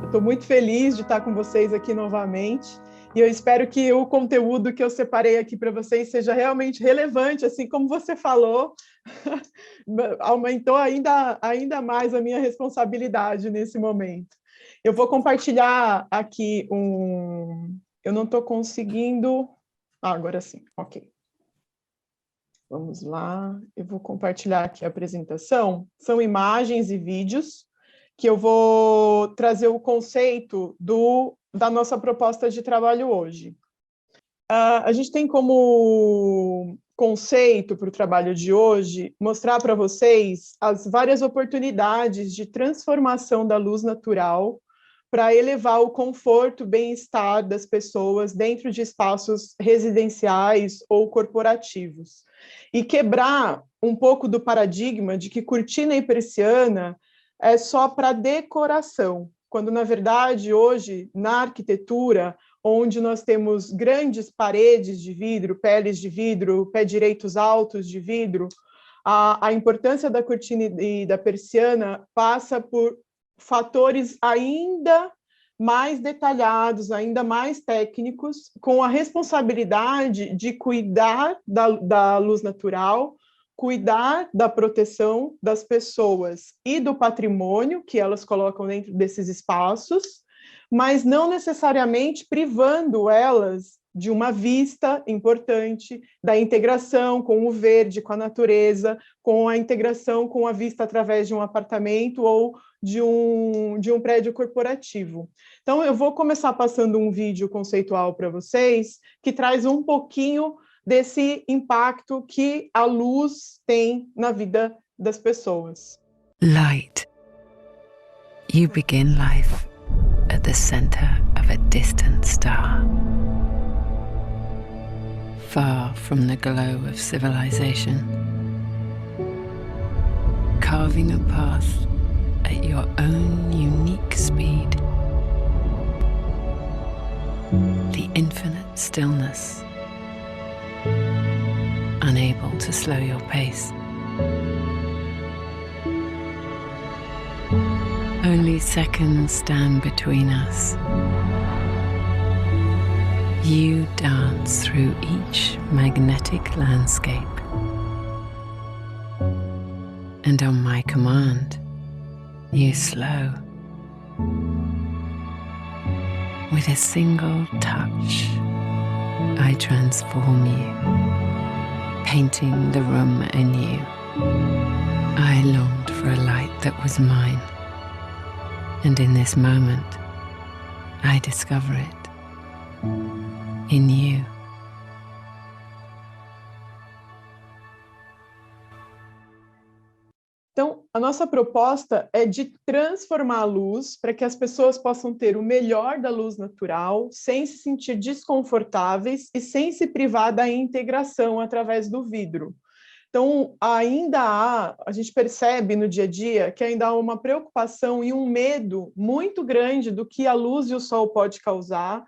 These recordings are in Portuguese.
Estou muito feliz de estar com vocês aqui novamente e eu espero que o conteúdo que eu separei aqui para vocês seja realmente relevante, assim como você falou, aumentou ainda mais a minha responsabilidade nesse momento. Eu vou compartilhar aqui Eu não estou conseguindo... agora sim, ok. Vamos lá, eu vou compartilhar aqui a apresentação. São imagens e vídeos que eu vou trazer o conceito da nossa proposta de trabalho hoje. A gente tem como conceito para o trabalho de hoje mostrar para vocês as várias oportunidades de transformação da luz natural para elevar o conforto e bem-estar das pessoas dentro de espaços residenciais ou corporativos. E quebrar um pouco do paradigma de que cortina e persiana é só para decoração, quando, na verdade, hoje, na arquitetura, onde nós temos grandes paredes de vidro, peles de vidro, pé direitos altos de vidro, a importância da cortina e da persiana passa por fatores ainda mais detalhados, ainda mais técnicos, com a responsabilidade de cuidar da luz natural, cuidar da proteção das pessoas e do patrimônio que elas colocam dentro desses espaços, mas não necessariamente privando elas de uma vista importante, da integração com o verde, com a natureza, com a integração com a vista através de um apartamento ou de um prédio corporativo. Então, eu vou começar passando um vídeo conceitual para vocês, que traz um pouquinho desse impacto que a luz tem na vida das pessoas. Light. You begin life at the center of a distant star, far from the glow of civilization, carving a path at your own unique speed. The infinite stillness, unable to slow your pace. Only seconds stand between us. You dance through each magnetic landscape. And on my command, you slow. With a single touch, I transform you, painting the room anew. I longed for a light that was mine, and in this moment, I discover it in you. Então, a nossa proposta é de transformar a luz para que as pessoas possam ter o melhor da luz natural, sem se sentir desconfortáveis e sem se privar da integração através do vidro. Então, a gente percebe no dia a dia que ainda há uma preocupação e um medo muito grande do que a luz e o sol pode causar.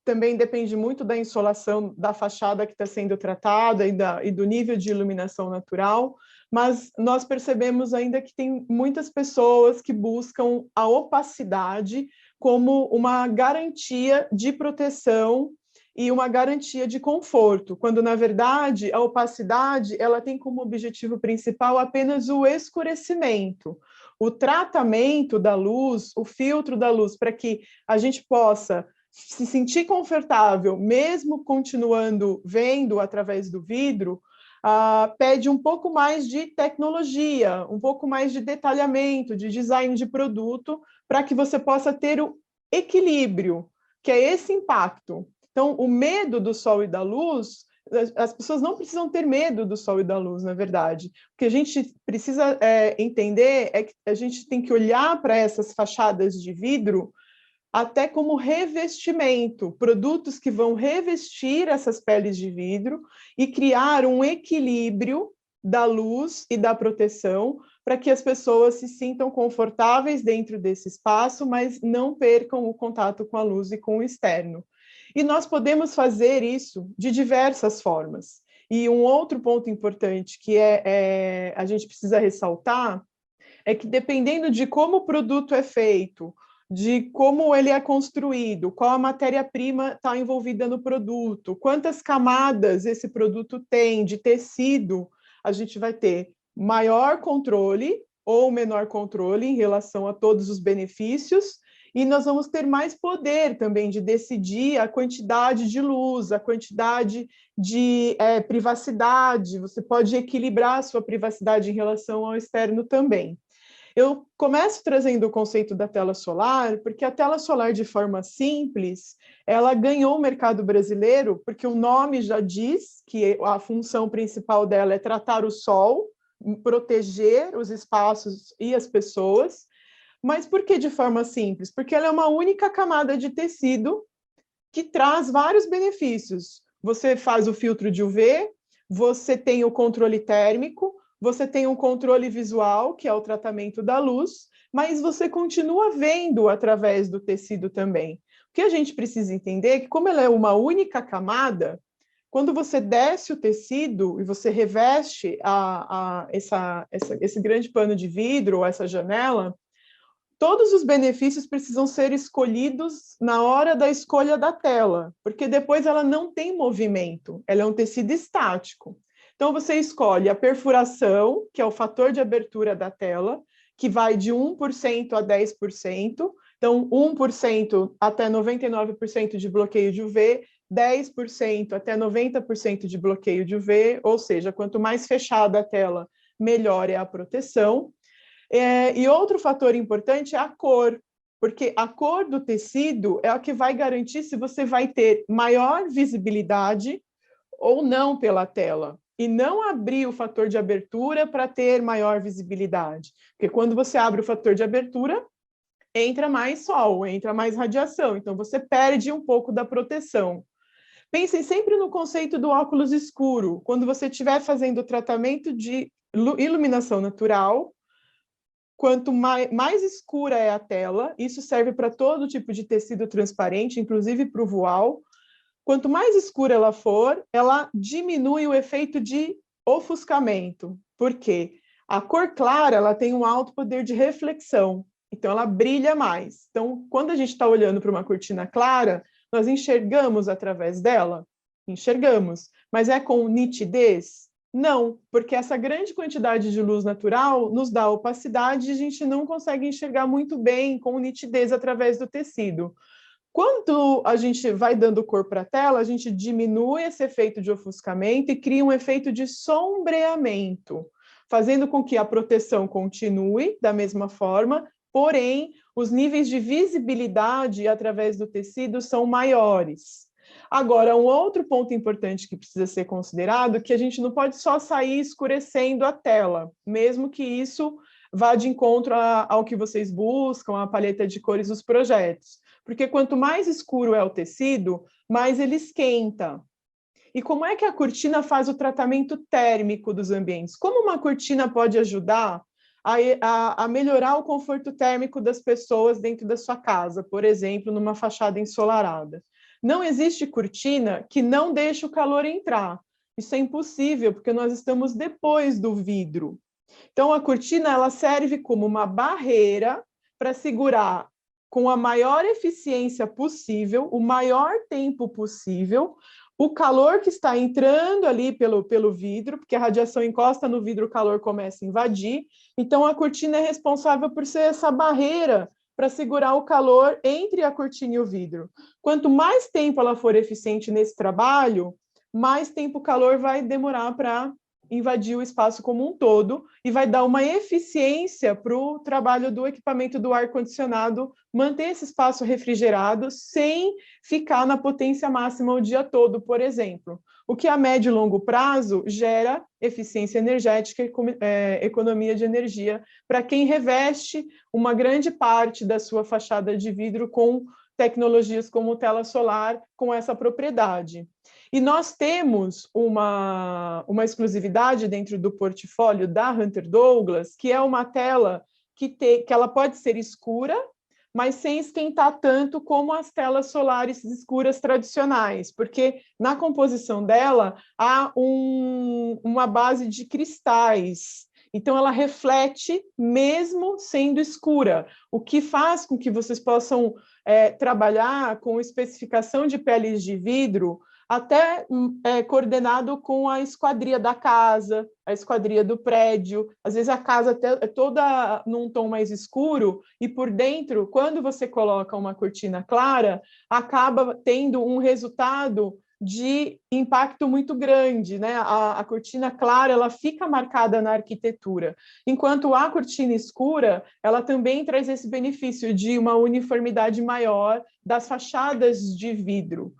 Também depende muito da insolação da fachada que está sendo tratada e do nível de iluminação natural, mas nós percebemos ainda que tem muitas pessoas que buscam a opacidade como uma garantia de proteção e uma garantia de conforto, quando, na verdade, a opacidade ela tem como objetivo principal apenas o escurecimento, o tratamento da luz, o filtro da luz, para que a gente possa se sentir confortável, mesmo continuando vendo através do vidro, pede um pouco mais de tecnologia, um pouco mais de detalhamento, de design de produto, para que você possa ter o equilíbrio, que é esse impacto. Então, o medo do sol e da luz, as pessoas não precisam ter medo do sol e da luz, na verdade. O que a gente precisa entender é que a gente tem que olhar para essas fachadas de vidro até como revestimento, produtos que vão revestir essas peles de vidro e criar um equilíbrio da luz e da proteção para que as pessoas se sintam confortáveis dentro desse espaço, mas não percam o contato com a luz e com o externo. E nós podemos fazer isso de diversas formas. E um outro ponto importante que a gente precisa ressaltar é que dependendo de como o produto é feito, de como ele é construído, qual a matéria-prima está envolvida no produto, quantas camadas esse produto tem de tecido, a gente vai ter maior controle ou menor controle em relação a todos os benefícios, e nós vamos ter mais poder também de decidir a quantidade de luz, a quantidade de privacidade, você pode equilibrar a sua privacidade em relação ao externo também. Eu começo trazendo o conceito da tela solar, porque a tela solar, de forma simples, ela ganhou o mercado brasileiro, porque o nome já diz que a função principal dela é tratar o sol, proteger os espaços e as pessoas. Mas por que de forma simples? Porque ela é uma única camada de tecido que traz vários benefícios. Você faz o filtro de UV, você tem o controle térmico, você tem um controle visual, que é o tratamento da luz, mas você continua vendo através do tecido também. O que a gente precisa entender é que, como ela é uma única camada, quando você desce o tecido e você reveste esse grande pano de vidro ou essa janela, todos os benefícios precisam ser escolhidos na hora da escolha da tela, porque depois ela não tem movimento, ela é um tecido estático. Então, você escolhe a perfuração, que é o fator de abertura da tela, que vai de 1% a 10%. Então, 1% até 99% de bloqueio de UV, 10% até 90% de bloqueio de UV, ou seja, quanto mais fechada a tela, melhor é a proteção. E outro fator importante é a cor, porque a cor do tecido é a que vai garantir se você vai ter maior visibilidade ou não pela tela, e não abrir o fator de abertura para ter maior visibilidade, porque quando você abre o fator de abertura, entra mais sol, entra mais radiação, então você perde um pouco da proteção. Pensem sempre no conceito do óculos escuro, quando você estiver fazendo o tratamento de iluminação natural, quanto mais escura é a tela, isso serve para todo tipo de tecido transparente, inclusive para o voal. Quanto mais escura ela for, ela diminui o efeito de ofuscamento. Por quê? A cor clara ela tem um alto poder de reflexão, então ela brilha mais. Então, quando a gente está olhando para uma cortina clara, nós enxergamos através dela? Enxergamos. Mas é com nitidez? Não, porque essa grande quantidade de luz natural nos dá opacidade e a gente não consegue enxergar muito bem com nitidez através do tecido. Quando a gente vai dando cor para a tela, a gente diminui esse efeito de ofuscamento e cria um efeito de sombreamento, fazendo com que a proteção continue da mesma forma, porém, os níveis de visibilidade através do tecido são maiores. Agora, um outro ponto importante que precisa ser considerado é que a gente não pode só sair escurecendo a tela, mesmo que isso vá de encontro ao que vocês buscam, a paleta de cores dos projetos. Porque quanto mais escuro é o tecido, mais ele esquenta. E como é que a cortina faz o tratamento térmico dos ambientes? Como uma cortina pode ajudar a melhorar o conforto térmico das pessoas dentro da sua casa, por exemplo, numa fachada ensolarada? Não existe cortina que não deixe o calor entrar. Isso é impossível, porque nós estamos depois do vidro. Então, a cortina ela serve como uma barreira para segurar com a maior eficiência possível, o maior tempo possível, o calor que está entrando ali pelo vidro, porque a radiação encosta no vidro, o calor começa a invadir. Então, a cortina é responsável por ser essa barreira para segurar o calor entre a cortina e o vidro. Quanto mais tempo ela for eficiente nesse trabalho, mais tempo o calor vai demorar para invadir o espaço como um todo e vai dar uma eficiência para o trabalho do equipamento do ar-condicionado manter esse espaço refrigerado sem ficar na potência máxima o dia todo, por exemplo. O que a médio e longo prazo gera eficiência energética e economia de energia para quem reveste uma grande parte da sua fachada de vidro com tecnologias como tela solar com essa propriedade. E nós temos uma exclusividade dentro do portfólio da Hunter Douglas, que é uma tela que ela pode ser escura, mas sem esquentar tanto como as telas solares escuras tradicionais, porque na composição dela há uma base de cristais. Então, ela reflete mesmo sendo escura, o que faz com que vocês possam trabalhar com especificação de peles de vidro até coordenado com a esquadria da casa, a esquadria do prédio. Às vezes a casa é toda num tom mais escuro e por dentro, quando você coloca uma cortina clara, acaba tendo um resultado de impacto muito grande, né? A cortina clara, ela fica marcada na arquitetura, enquanto a cortina escura, ela também traz esse benefício de uma uniformidade maior das fachadas de vidro.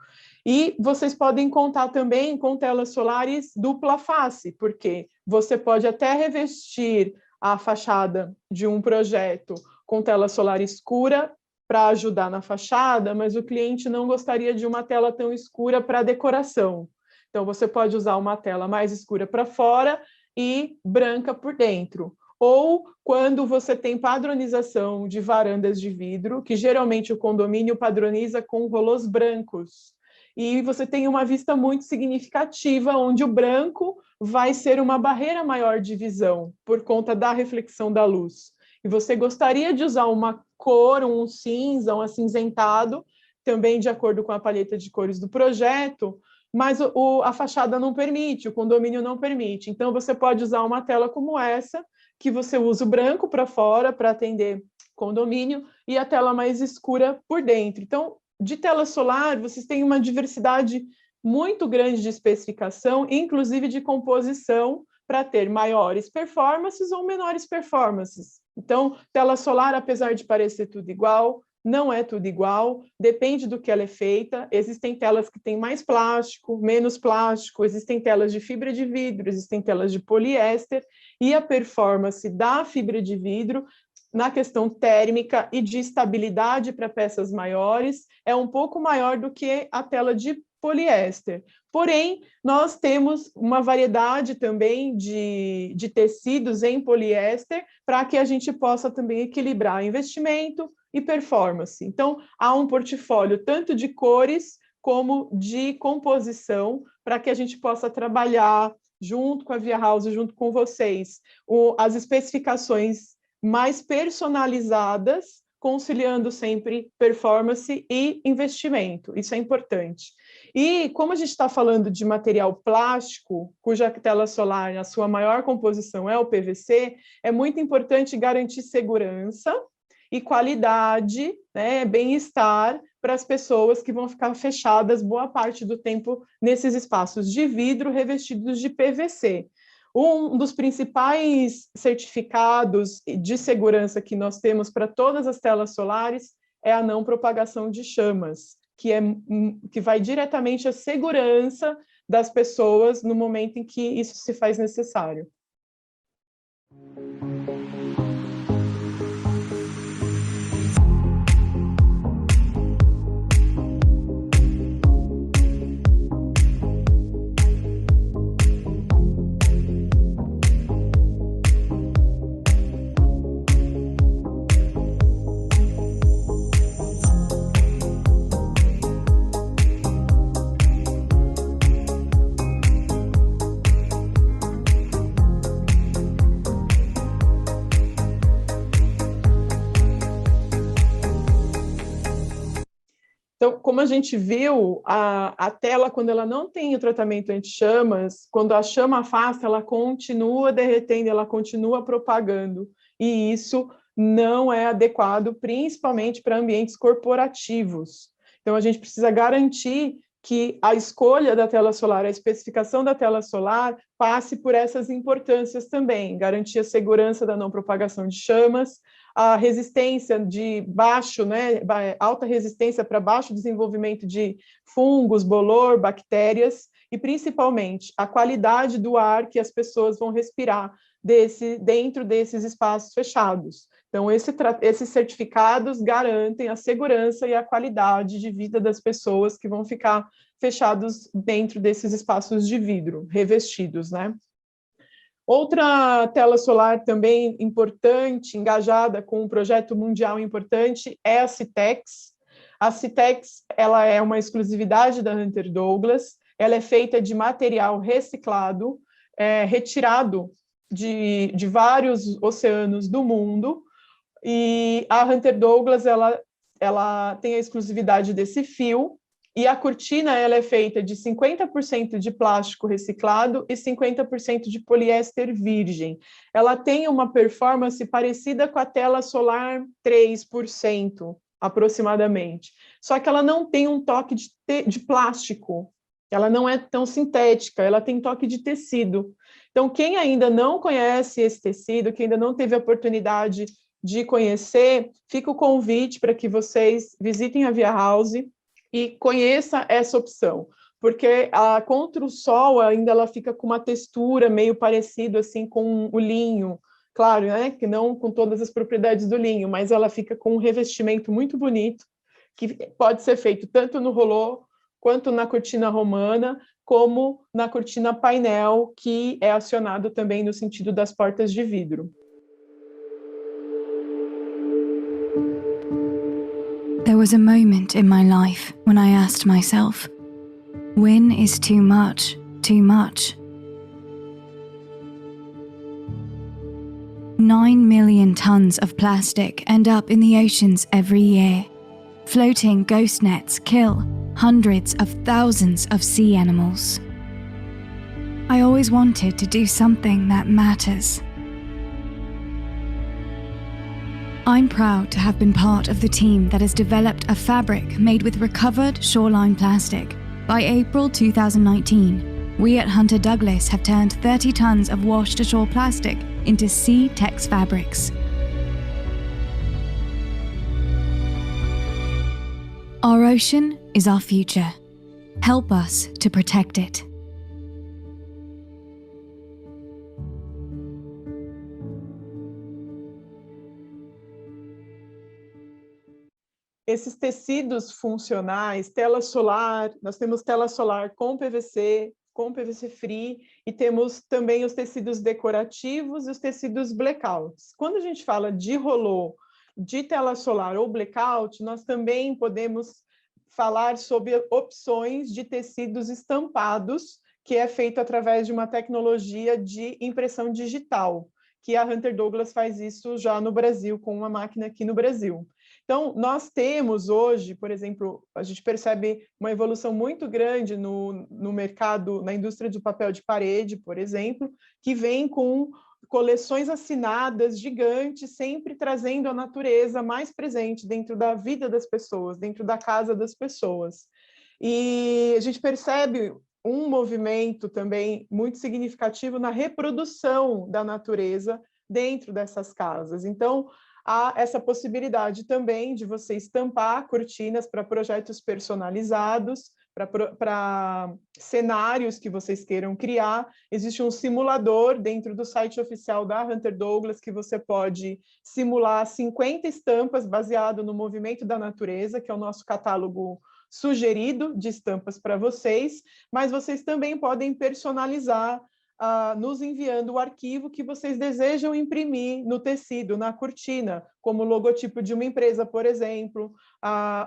E vocês podem contar também com telas solares dupla face, porque você pode até revestir a fachada de um projeto com tela solar escura para ajudar na fachada, mas o cliente não gostaria de uma tela tão escura para decoração. Então, você pode usar uma tela mais escura para fora e branca por dentro. Ou quando você tem padronização de varandas de vidro, que geralmente o condomínio padroniza com rolôs brancos. E você tem uma vista muito significativa, onde o branco vai ser uma barreira maior de visão, por conta da reflexão da luz. E você gostaria de usar uma cor, um cinza, um acinzentado, também de acordo com a paleta de cores do projeto, mas a fachada não permite, o condomínio não permite. Então, você pode usar uma tela como essa, que você usa o branco para fora, para atender condomínio, e a tela mais escura por dentro. Então, de tela solar, vocês têm uma diversidade muito grande de especificação, inclusive de composição, para ter maiores performances ou menores performances. Então, tela solar, apesar de parecer tudo igual, não é tudo igual, depende do que ela é feita. Existem telas que têm mais plástico, menos plástico, existem telas de fibra de vidro, existem telas de poliéster, e a performance da fibra de vidro na questão térmica e de estabilidade para peças maiores, é um pouco maior do que a tela de poliéster. Porém, nós temos uma variedade também de tecidos em poliéster para que a gente possa também equilibrar investimento e performance. Então, há um portfólio tanto de cores como de composição para que a gente possa trabalhar junto com a Via House, junto com vocês, as especificações mais personalizadas, conciliando sempre performance e investimento. Isso é importante. E como a gente está falando de material plástico, cuja tela solar, a sua maior composição é o PVC, é muito importante garantir segurança e qualidade, né, bem-estar para as pessoas que vão ficar fechadas boa parte do tempo nesses espaços de vidro revestidos de PVC. Um dos principais certificados de segurança que nós temos para todas as telas solares é a não propagação de chamas, que vai diretamente à segurança das pessoas no momento em que isso se faz necessário. Então, como a gente viu, a tela, quando ela não tem o tratamento anti-chamas, quando a chama afasta, ela continua derretendo, ela continua propagando. E isso não é adequado, principalmente para ambientes corporativos. Então, a gente precisa garantir que a escolha da tela solar, a especificação da tela solar, passe por essas importâncias também, garantir a segurança da não propagação de chamas, a resistência de baixo, né, alta resistência para baixo desenvolvimento de fungos, bolor, bactérias, e principalmente a qualidade do ar que as pessoas vão respirar dentro desses espaços fechados. Então, esses certificados garantem a segurança e a qualidade de vida das pessoas que vão ficar fechados dentro desses espaços de vidro, revestidos, né? Outra tela solar também importante, engajada com um projeto mundial importante, é a Citex. A Citex, ela é uma exclusividade da Hunter Douglas, ela é feita de material reciclado, retirado de vários oceanos do mundo, e a Hunter Douglas ela tem a exclusividade desse fio, e a cortina ela é feita de 50% de plástico reciclado e 50% de poliéster virgem. Ela tem uma performance parecida com a tela solar 3%, aproximadamente. Só que ela não tem um toque de plástico, ela não é tão sintética, ela tem toque de tecido. Então, quem ainda não conhece esse tecido, quem ainda não teve a oportunidade de conhecer, fica o convite para que vocês visitem a Via House e conheça essa opção, porque contra o sol ainda ela fica com uma textura meio parecida assim com o linho, claro, né, que não com todas as propriedades do linho, mas ela fica com um revestimento muito bonito, que pode ser feito tanto no rolô, quanto na cortina romana, como na cortina painel, que é acionado também no sentido das portas de vidro. There was a moment in my life when I asked myself, when is too much too much? 9 million tons of plastic end up in the oceans every year. Floating ghost nets kill hundreds of thousands of sea animals. I always wanted to do something that matters. I'm proud to have been part of the team that has developed a fabric made with recovered shoreline plastic. By April 2019, we at Hunter Douglas have turned 30 tons of washed-ashore plastic into Sea-Tex fabrics. Our ocean is our future. Help us to protect it. Esses tecidos funcionais, tela solar, nós temos tela solar com PVC free, e temos também os tecidos decorativos e os tecidos blackouts. Quando a gente fala de rolô, de tela solar ou blackout, nós também podemos falar sobre opções de tecidos estampados, que é feito através de uma tecnologia de impressão digital, que a Hunter Douglas faz isso já no Brasil, com uma máquina aqui no Brasil. Então, nós temos hoje, por exemplo, a gente percebe uma evolução muito grande no mercado, na indústria de papel de parede, por exemplo, que vem com coleções assinadas gigantes, sempre trazendo a natureza mais presente dentro da vida das pessoas, dentro da casa das pessoas. E a gente percebe um movimento também muito significativo na reprodução da natureza dentro dessas casas. Então, há essa possibilidade também de você estampar cortinas para projetos personalizados, para cenários que vocês queiram criar. Existe um simulador dentro do site oficial da Hunter Douglas que você pode simular 50 estampas baseado no movimento da natureza, que é o nosso catálogo sugerido de estampas para vocês, mas vocês também podem personalizar nos enviando o arquivo que vocês desejam imprimir no tecido, na cortina, como o logotipo de uma empresa, por exemplo,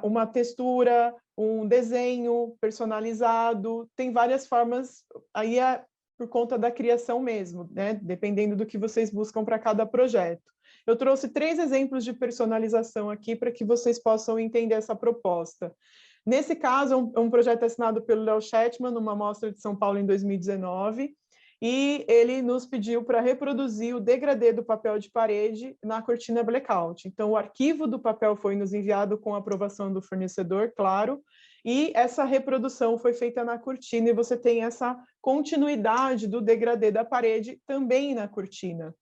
uma textura, um desenho personalizado, tem várias formas, aí é por conta da criação mesmo, né? Dependendo do que vocês buscam para cada projeto. Eu trouxe 3 exemplos de personalização aqui para que vocês possam entender essa proposta. Nesse caso, é um projeto assinado pelo Léo Shetman, numa mostra de São Paulo em 2019, e ele nos pediu para reproduzir o degradê do papel de parede na cortina blackout. Então, o arquivo do papel foi nos enviado com a aprovação do fornecedor, claro, e essa reprodução foi feita na cortina, e você tem essa continuidade do degradê da parede também na cortina.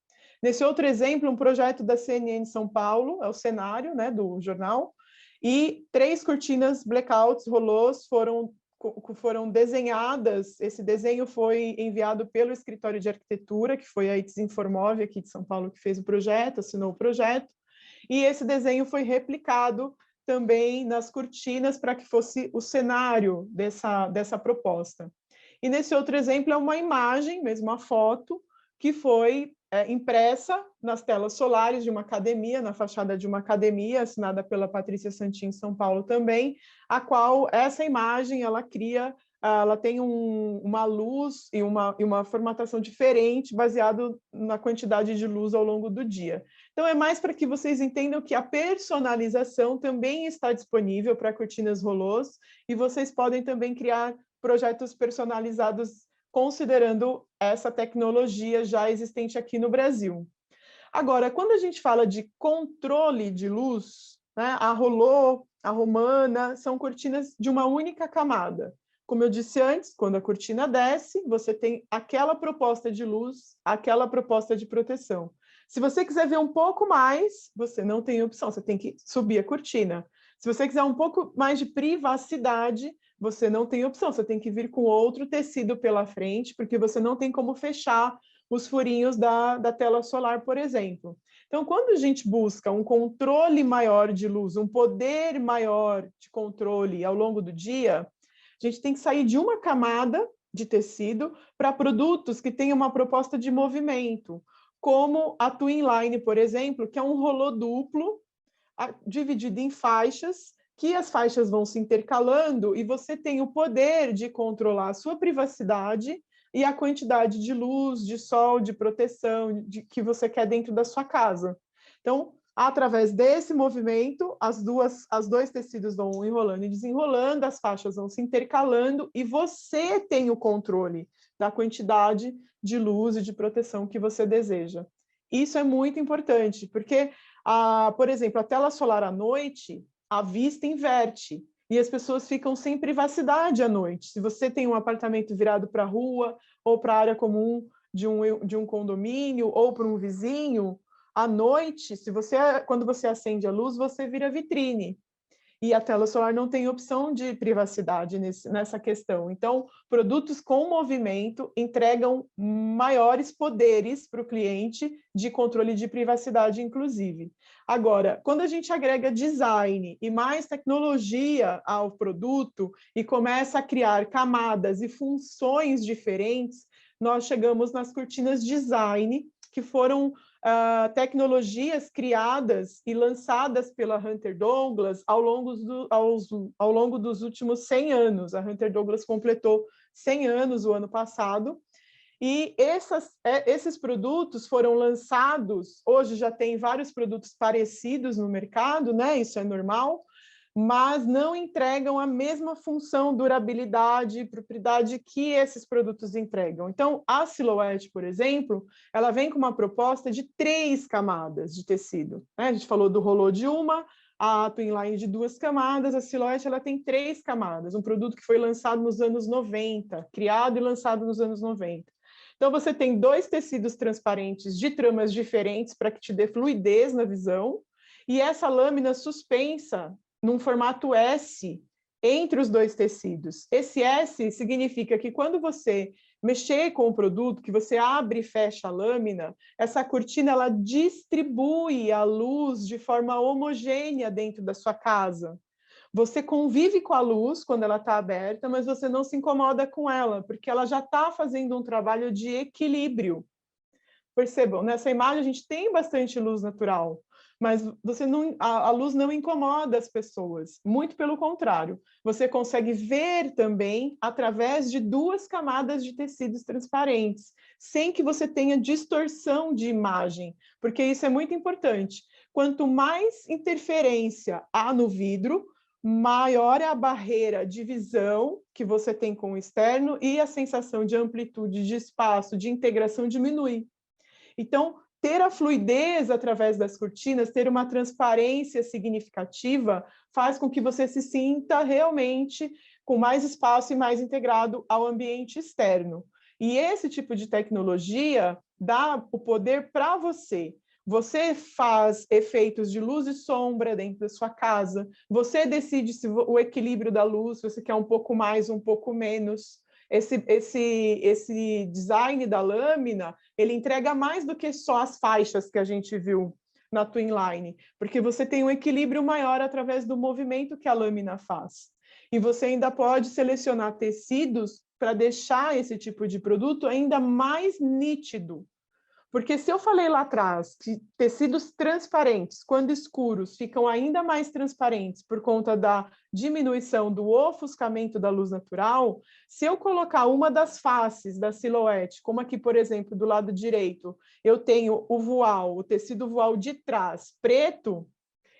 Nesse outro exemplo, um projeto da CNN São Paulo, é o cenário, né, do jornal, e 3 cortinas blackouts, rolôs, foram desenhadas. Esse desenho foi enviado pelo escritório de arquitetura, que foi a ITS Informove, aqui de São Paulo, que fez o projeto, assinou o projeto, e esse desenho foi replicado também nas cortinas para que fosse o cenário dessa proposta. E nesse outro exemplo é uma imagem, mesmo uma foto, que foi impressa nas telas solares de uma academia, na fachada de uma academia, assinada pela Patrícia Santin em São Paulo também, a qual essa imagem ela cria ela tem uma luz e uma formatação diferente, baseado na quantidade de luz ao longo do dia. Então, é mais para que vocês entendam que a personalização também está disponível para cortinas rolôs, e vocês podem também criar projetos personalizados considerando essa tecnologia já existente aqui no Brasil. Agora, quando a gente fala de controle de luz, né, a rolô, a romana, são cortinas de uma única camada. Como eu disse antes, quando a cortina desce, você tem aquela proposta de luz, aquela proposta de proteção. Se você quiser ver um pouco mais, você não tem opção, você tem que subir a cortina. Se você quiser um pouco mais de privacidade, você não tem opção, você tem que vir com outro tecido pela frente, porque você não tem como fechar os furinhos da tela solar, por exemplo. Então, quando a gente busca um controle maior de luz, um poder maior de controle ao longo do dia, a gente tem que sair de uma camada de tecido para produtos que tenham uma proposta de movimento, como a Twin Line, por exemplo, que é um rolô duplo, dividido em faixas, que as faixas vão se intercalando e você tem o poder de controlar a sua privacidade e a quantidade de luz, de sol, de proteção que você quer dentro da sua casa. Então, através desse movimento, os dois tecidos vão enrolando e desenrolando, as faixas vão se intercalando e você tem o controle da quantidade de luz e de proteção que você deseja. Isso é muito importante, porque, por exemplo, a tela solar à noite, a vista inverte e as pessoas ficam sem privacidade à noite. Se você tem um apartamento virado para a rua ou para a área comum de um condomínio ou para um vizinho, à noite, quando você acende a luz, você vira vitrine. E a tela solar não tem opção de privacidade nessa questão. Então, produtos com movimento entregam maiores poderes para o cliente de controle de privacidade, inclusive. Agora, quando a gente agrega design e mais tecnologia ao produto e começa a criar camadas e funções diferentes, nós chegamos nas cortinas design, que foram tecnologias criadas e lançadas pela Hunter Douglas ao longo dos últimos 100 anos. A Hunter Douglas completou 100 anos o ano passado, e esses produtos foram lançados, hoje já tem vários produtos parecidos no mercado, né? Isso é normal, mas não entregam a mesma função, durabilidade e propriedade que esses produtos entregam. Então, a Silhouette, por exemplo, ela vem com uma proposta de 3 camadas de tecido, né? A gente falou do rolô de uma, a Twin Line de 2 camadas, a Silhouette ela tem 3 camadas, um produto que foi lançado nos anos 90, criado e lançado nos anos 90. Então, você tem 2 tecidos transparentes de tramas diferentes para que te dê fluidez na visão, e essa lâmina suspensa num formato S entre os 2 tecidos. Esse S significa que quando você mexer com o produto, que você abre e fecha a lâmina, essa cortina ela distribui a luz de forma homogênea dentro da sua casa. Você convive com a luz quando ela está aberta, mas você não se incomoda com ela, porque ela já está fazendo um trabalho de equilíbrio. Percebam, nessa imagem a gente tem bastante luz natural, mas a luz não incomoda as pessoas, muito pelo contrário. Você consegue ver também através de 2 camadas de tecidos transparentes, sem que você tenha distorção de imagem, porque isso é muito importante. Quanto mais interferência há no vidro, maior é a barreira de visão que você tem com o externo e a sensação de amplitude, de espaço, de integração diminui. Então, ter a fluidez através das cortinas, ter uma transparência significativa, faz com que você se sinta realmente com mais espaço e mais integrado ao ambiente externo. E esse tipo de tecnologia dá o poder para você. Você faz efeitos de luz e sombra dentro da sua casa, você decide se o equilíbrio da luz, se você quer um pouco mais, um pouco menos. Esse design da lâmina, ele entrega mais do que só as faixas que a gente viu na Twin Line, porque você tem um equilíbrio maior através do movimento que a lâmina faz. E você ainda pode selecionar tecidos para deixar esse tipo de produto ainda mais nítido, Porque se eu falei lá atrás que tecidos transparentes, quando escuros, ficam ainda mais transparentes por conta da diminuição do ofuscamento da luz natural, se eu colocar uma das faces da silhuete, como aqui, por exemplo, do lado direito, eu tenho o voal, o tecido voal de trás, preto,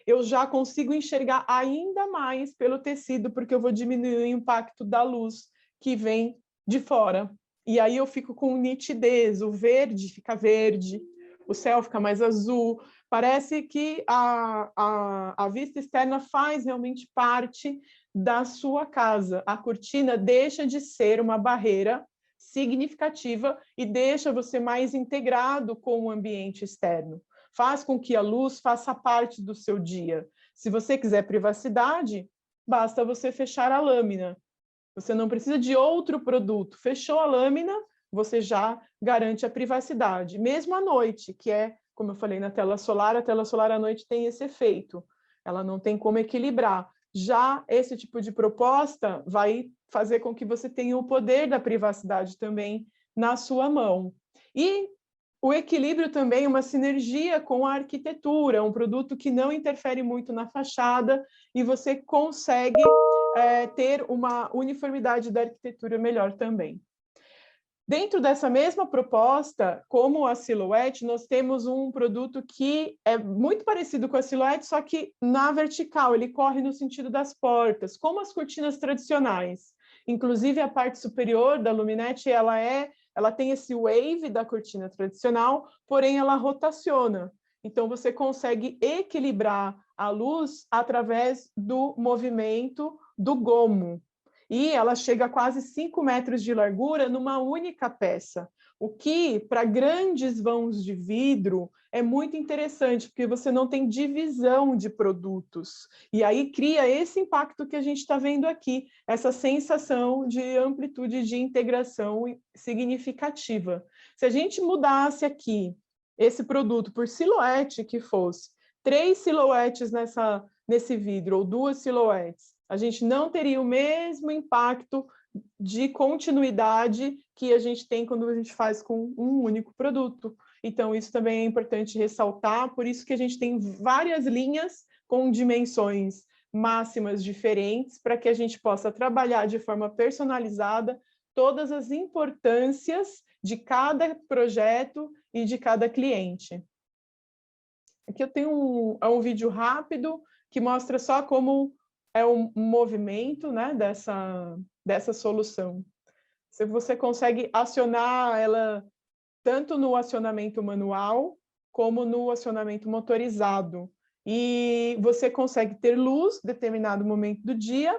eu já consigo enxergar ainda mais pelo tecido, porque eu vou diminuir o impacto da luz que vem de fora. E aí eu fico com nitidez, o verde fica verde, o céu fica mais azul. Parece que a vista externa faz realmente parte da sua casa. A cortina deixa de ser uma barreira significativa e deixa você mais integrado com o ambiente externo. Faz com que a luz faça parte do seu dia. Se você quiser privacidade, basta você fechar a lâmina. Você não precisa de outro produto. Fechou a lâmina, você já garante a privacidade. Mesmo à noite, que é, como eu falei, na tela solar, a tela solar à noite tem esse efeito. Ela não tem como equilibrar. Já esse tipo de proposta vai fazer com que você tenha o poder da privacidade também na sua mão. E o equilíbrio também é uma sinergia com a arquitetura, um produto que não interfere muito na fachada e você consegue ter uma uniformidade da arquitetura melhor também. Dentro dessa mesma proposta, como a silhuete, nós temos um produto que é muito parecido com a silhuete, só que na vertical, ele corre no sentido das portas, como as cortinas tradicionais. Inclusive, a parte superior da luminete, ela tem esse wave da cortina tradicional, porém ela rotaciona. Então, você consegue equilibrar a luz através do movimento do gomo. E ela chega a quase 5 metros de largura numa única peça, o que, para grandes vãos de vidro, é muito interessante, porque você não tem divisão de produtos. E aí cria esse impacto que a gente está vendo aqui, essa sensação de amplitude de integração significativa. Se a gente mudasse aqui esse produto por silhuete que fosse, 3 silhuetes nesse vidro, ou 2 silhuetes, a gente não teria o mesmo impacto de continuidade que a gente tem quando a gente faz com um único produto. Então, isso também é importante ressaltar, por isso que a gente tem várias linhas com dimensões máximas diferentes, para que a gente possa trabalhar de forma personalizada todas as importâncias de cada projeto e de cada cliente. Aqui eu tenho um vídeo rápido que mostra só como é um movimento, né, dessa solução. Se você consegue acionar ela tanto no acionamento manual como no acionamento motorizado. E você consegue ter luz em determinado momento do dia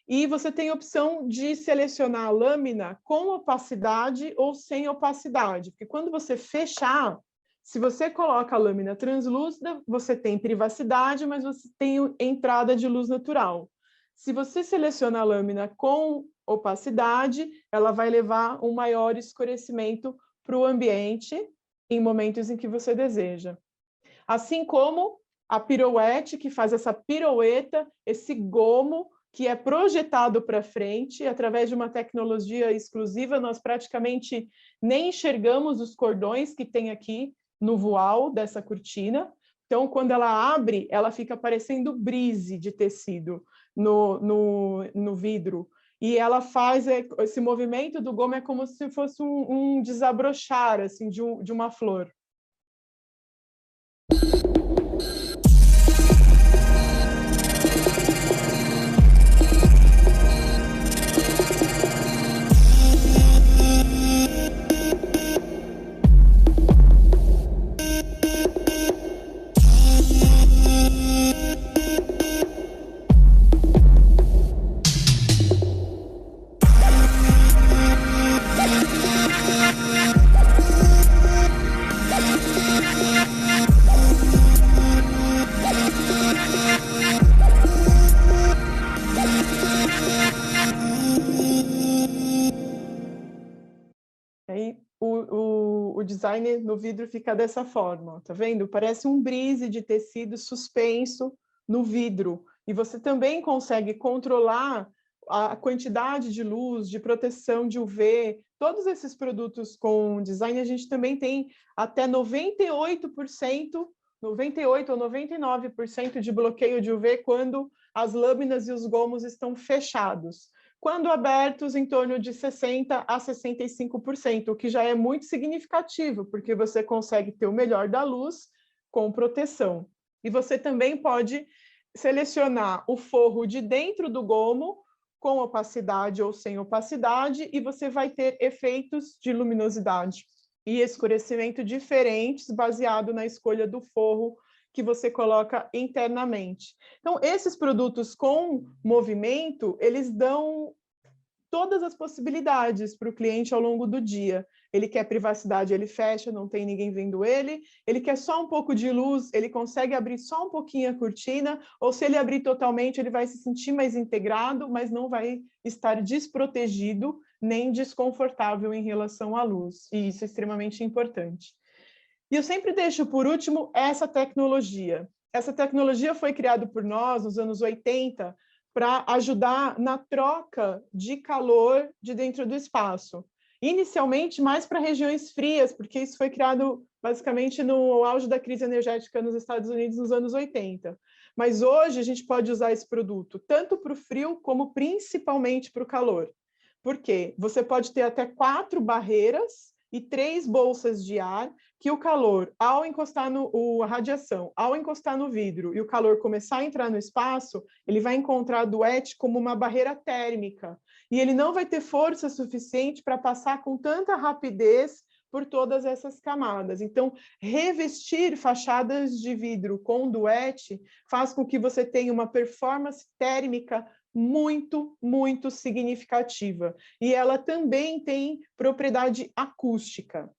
e você tem a opção de selecionar a lâmina com opacidade ou sem opacidade, porque quando você fechar, se você coloca a lâmina translúcida, você tem privacidade, mas você tem entrada de luz natural. Se você seleciona a lâmina com opacidade, ela vai levar um maior escurecimento para o ambiente em momentos em que você deseja. Assim como a pirouete, que faz essa pirueta, esse gomo, que é projetado para frente, através de uma tecnologia exclusiva, nós praticamente nem enxergamos os cordões que tem aqui no voal dessa cortina. Então, quando ela abre, ela fica parecendo brise de tecido no vidro. E ela faz esse movimento do gomo, é como se fosse um desabrochar assim, de uma flor. Aí o design no vidro fica dessa forma, tá vendo? Parece um brise de tecido suspenso no vidro. E você também consegue controlar a quantidade de luz, de proteção de UV, todos esses produtos com design, a gente também tem até 98%, 98% ou 99% de bloqueio de UV quando as lâminas e os gomos estão fechados. Quando abertos, em torno de 60% a 65%, o que já é muito significativo, porque você consegue ter o melhor da luz com proteção. E você também pode selecionar o forro de dentro do gomo, com opacidade ou sem opacidade, e você vai ter efeitos de luminosidade e escurecimento diferentes, baseado na escolha do forro que você coloca internamente. Então, esses produtos com movimento, eles dão todas as possibilidades para o cliente ao longo do dia. Ele quer privacidade, ele fecha, não tem ninguém vendo ele. Ele quer só um pouco de luz, ele consegue abrir só um pouquinho a cortina, ou se ele abrir totalmente, ele vai se sentir mais integrado, mas não vai estar desprotegido nem desconfortável em relação à luz. E isso é extremamente importante. E eu sempre deixo, por último, essa tecnologia. Essa tecnologia foi criada por nós nos anos 80 para ajudar na troca de calor de dentro do espaço. Inicialmente, mais para regiões frias, porque isso foi criado basicamente no auge da crise energética nos Estados Unidos nos anos 80. Mas hoje a gente pode usar esse produto tanto para o frio como principalmente para o calor. Por quê? Você pode ter até 4 barreiras e 3 bolsas de ar, que o calor, ao encostar a radiação, ao encostar no vidro e o calor começar a entrar no espaço, ele vai encontrar a duete como uma barreira térmica. E ele não vai ter força suficiente para passar com tanta rapidez por todas essas camadas. Então, revestir fachadas de vidro com duete faz com que você tenha uma performance térmica muito, muito significativa. E ela também tem propriedade acústica.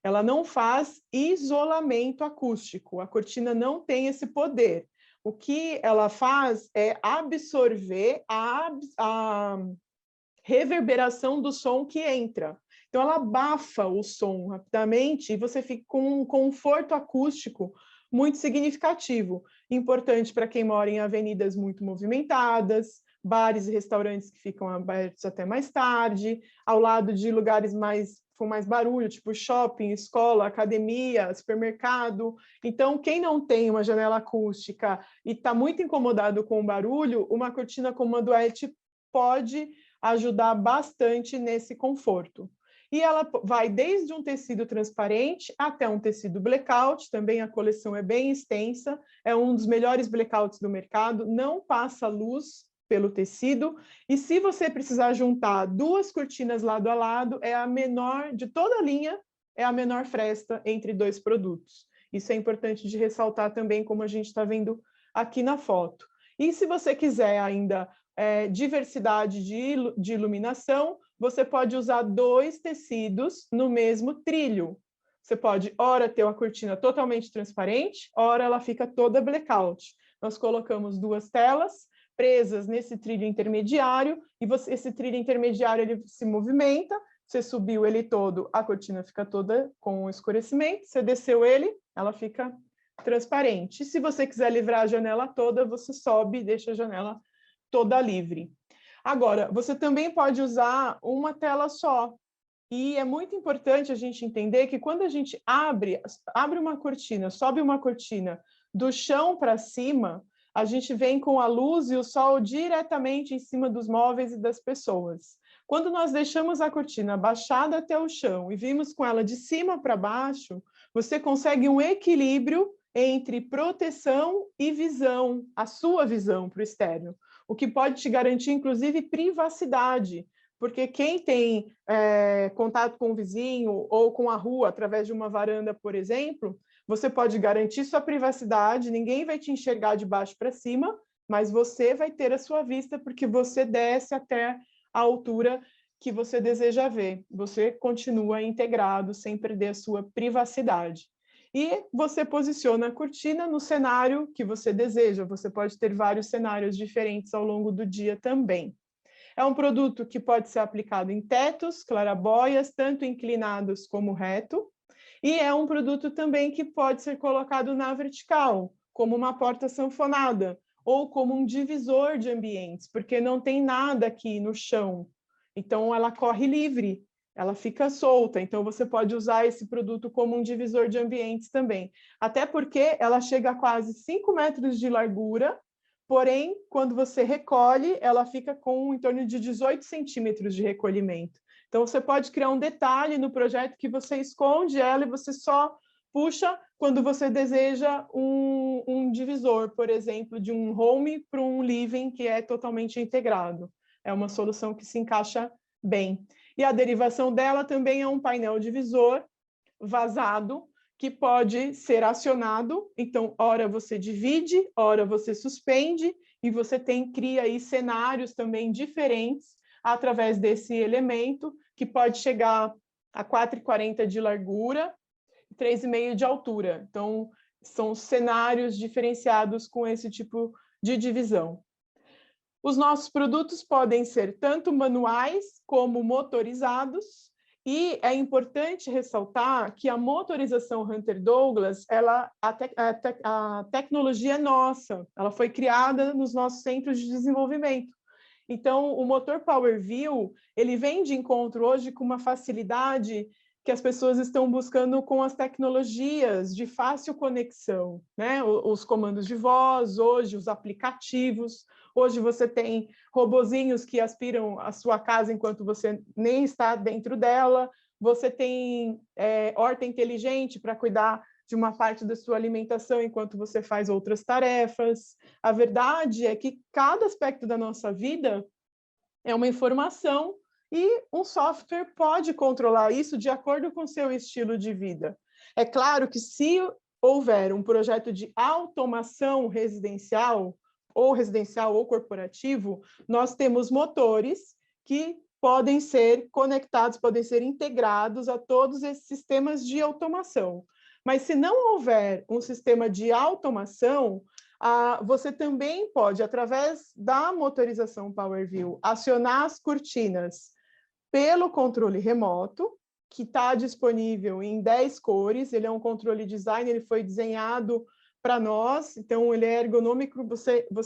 Ela não faz isolamento acústico. A cortina não tem esse poder. O que ela faz é absorver a reverberação do som que entra. Então, ela abafa o som rapidamente e você fica com um conforto acústico muito significativo. Importante para quem mora em avenidas muito movimentadas, bares e restaurantes que ficam abertos até mais tarde, ao lado de lugares com mais barulho, tipo shopping, escola, academia, supermercado. Então, quem não tem uma janela acústica e está muito incomodado com o barulho, uma cortina como uma duete pode ajudar bastante nesse conforto. E ela vai desde um tecido transparente até um tecido blackout, também a coleção é bem extensa, é um dos melhores blackouts do mercado, não passa luz pelo tecido, e se você precisar juntar 2 cortinas lado a lado, é a menor, de toda a linha, é a menor fresta entre 2 produtos. Isso é importante de ressaltar também, como a gente está vendo aqui na foto. E se você quiser ainda diversidade de iluminação, você pode usar 2 tecidos no mesmo trilho. Você pode, ora, ter uma cortina totalmente transparente, ora ela fica toda blackout. Nós colocamos 2 telas presas nesse trilho intermediário, e esse trilho intermediário ele se movimenta, você subiu ele todo, a cortina fica toda com escurecimento, você desceu ele, ela fica transparente. E se você quiser livrar a janela toda, você sobe e deixa a janela toda livre. Agora, você também pode usar uma tela só, e é muito importante a gente entender que quando a gente abre uma cortina, sobe uma cortina do chão para cima, a gente vem com a luz e o sol diretamente em cima dos móveis e das pessoas. Quando nós deixamos a cortina baixada até o chão e vimos com ela de cima para baixo, você consegue um equilíbrio entre proteção e visão, a sua visão para o externo, o que pode te garantir, inclusive, privacidade, porque quem tem contato com o vizinho ou com a rua através de uma varanda, por exemplo, você pode garantir sua privacidade, ninguém vai te enxergar de baixo para cima, mas você vai ter a sua vista porque você desce até a altura que você deseja ver. Você continua integrado sem perder a sua privacidade. E você posiciona a cortina no cenário que você deseja. Você pode ter vários cenários diferentes ao longo do dia também. É um produto que pode ser aplicado em tetos, clarabóias, tanto inclinados como reto. E é um produto também que pode ser colocado na vertical, como uma porta sanfonada, ou como um divisor de ambientes, porque não tem nada aqui no chão. Então, ela corre livre. ela fica solta, então você pode usar esse produto como um divisor de ambientes também. Até porque ela chega a quase 5 metros de largura, porém, quando você recolhe, ela fica com em torno de 18 centímetros de recolhimento. Então, você pode criar um detalhe no projeto que você esconde ela e você só puxa quando você deseja um divisor, por exemplo, de um home para um living que é totalmente integrado. É uma solução que se encaixa bem. E a derivação dela também é um painel divisor vazado, que pode ser acionado. Então, ora você divide, ora você suspende, e você cria aí cenários também diferentes através desse elemento, que pode chegar a 4,40 de largura, 3,5 de altura. Então, são cenários diferenciados com esse tipo de divisão. Os nossos produtos podem ser tanto manuais como motorizados, e é importante ressaltar que a motorização Hunter Douglas, a tecnologia é nossa, ela foi criada nos nossos centros de desenvolvimento. Então, o motor PowerView, ele vem de encontro hoje com uma facilidade que as pessoas estão buscando com as tecnologias de fácil conexão, né? Os comandos de voz, hoje os aplicativos, hoje você tem robozinhos que aspiram a sua casa enquanto você nem está dentro dela, você tem horta inteligente para cuidar de uma parte da sua alimentação enquanto você faz outras tarefas. A verdade é que cada aspecto da nossa vida é uma informação e um software pode controlar isso de acordo com o seu estilo de vida. É claro que se houver um projeto de automação residencial ou corporativo, nós temos motores que podem ser conectados, podem ser integrados a todos esses sistemas de automação. Mas se não houver um sistema de automação, você também pode, através da motorização PowerView, acionar as cortinas pelo controle remoto, que está disponível em 10 cores. Ele é um controle design, ele foi desenhado para nós, então ele é ergonômico,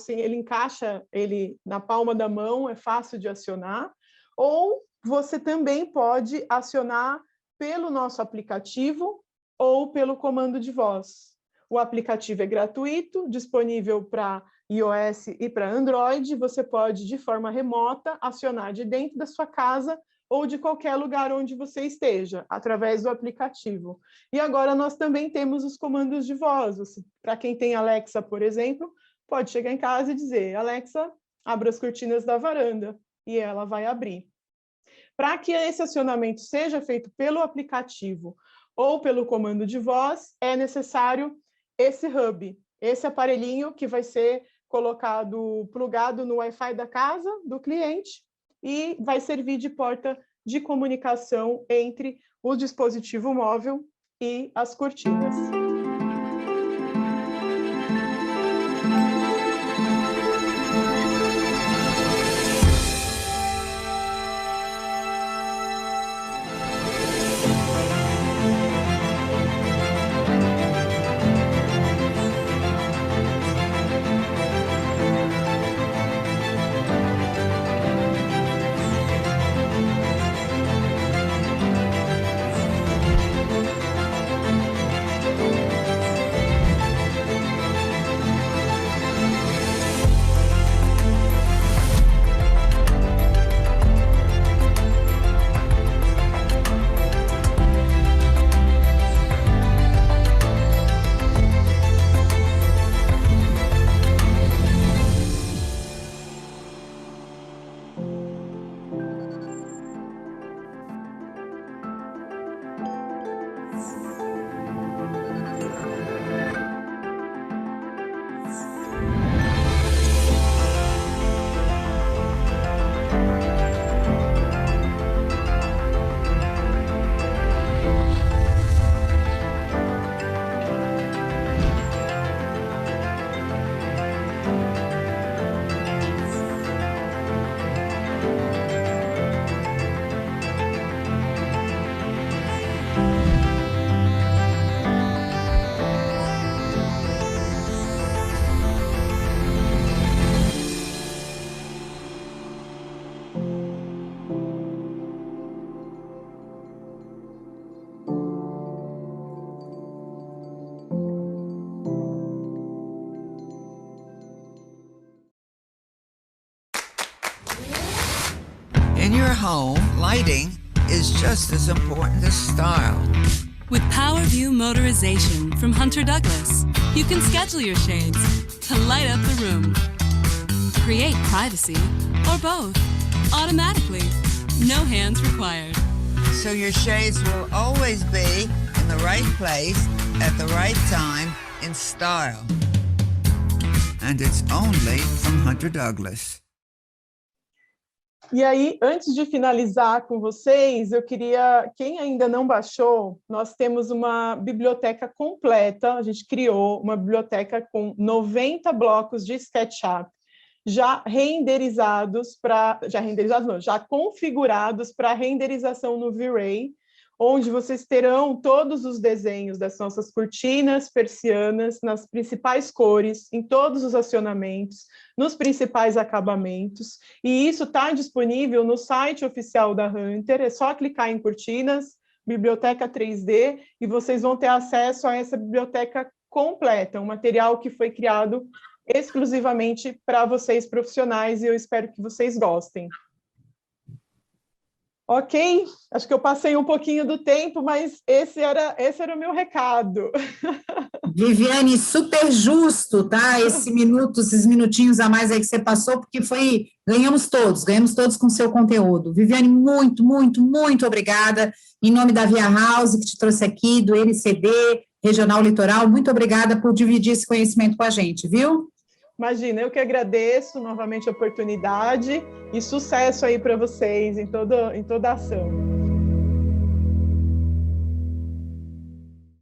ele encaixa ele na palma da mão, é fácil de acionar. Ou você também pode acionar pelo nosso aplicativo ou pelo comando de voz. O aplicativo é gratuito, disponível para iOS e para Android. Você pode, de forma remota, acionar de dentro da sua casa ou de qualquer lugar onde você esteja, através do aplicativo. E agora nós também temos os comandos de voz. Para quem tem Alexa, por exemplo, pode chegar em casa e dizer: Alexa, abra as cortinas da varanda, e ela vai abrir. Para que esse acionamento seja feito pelo aplicativo ou pelo comando de voz, é necessário esse hub, esse aparelhinho que vai ser plugado no Wi-Fi da casa do cliente e vai servir de porta de comunicação entre o dispositivo móvel e as cortinas. home, lighting is just as important as style. With PowerView motorization from Hunter Douglas, you can schedule your shades to light up the room, create privacy, or both, automatically. No hands required. So your shades will always be in the right place at the right time in style. And it's only from Hunter Douglas. E aí, antes de finalizar com vocês, eu queria, quem ainda não baixou, nós temos uma biblioteca completa, a gente criou uma biblioteca com 90 blocos de SketchUp, já configurados para renderização no V-Ray, onde vocês terão todos os desenhos das nossas cortinas persianas, nas principais cores, em todos os acionamentos, nos principais acabamentos, e isso está disponível no site oficial da Hunter, é só clicar em cortinas, biblioteca 3D, e vocês vão ter acesso a essa biblioteca completa, um material que foi criado exclusivamente para vocês profissionais, e eu espero que vocês gostem. Ok? Acho que eu passei um pouquinho do tempo, mas esse era o meu recado. Viviane, super justo, tá? Esses minutinhos a mais aí que você passou, porque ganhamos todos com seu conteúdo. Viviane, muito, muito, muito obrigada. Em nome da Via House, que te trouxe aqui, do NCD, Regional Litoral, muito obrigada por dividir esse conhecimento com a gente, viu? Imagina, eu que agradeço novamente a oportunidade e sucesso aí para vocês em toda a ação.